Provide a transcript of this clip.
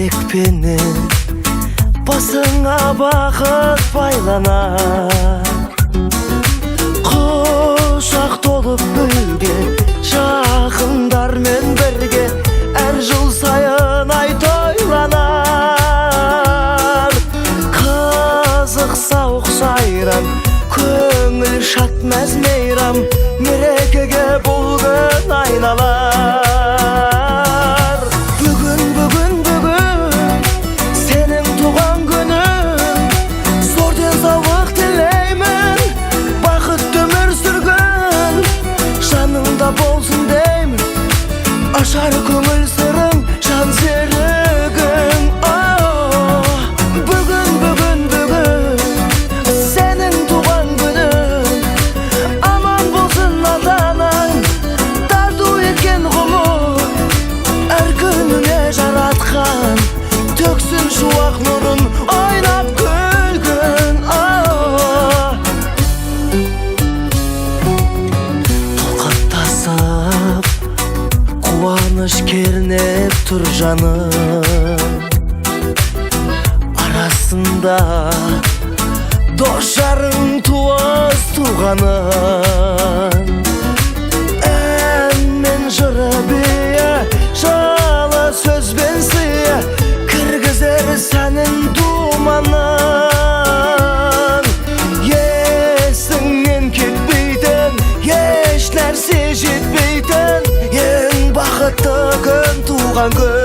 ekpenin basına bakıp baylanar. Kuşak dolup bölge жақындар мен бірге әр жыл сайын ай тойланар. Қызық сауық сайран, көңіл шат мәз мейрам, мерекеге бұл күн айналар. Бүгін сенің туған күнің, зор денсаулық тілеймін, бақытты өмір сүргін жаныңда болсын деймін. Ашар көңіл сырың, жан серігің. Бүгін сенің туған күнің, аман болсын ата-анаң, тарту еткен ғұмыр әр күніне жаратқан, төксін шуақ нұрын ойнап күлгін. Толқаттасып қуаныш кернеп тұр жаным, арасында дос жарың туыс туғаның. Ән мен жыры бие, жылы сөзбен сыя, кіргізер сәнін думанын. Есіңнен кетпейтін, еш нәрсе жетпейтін, ең бақытты күн туған күн.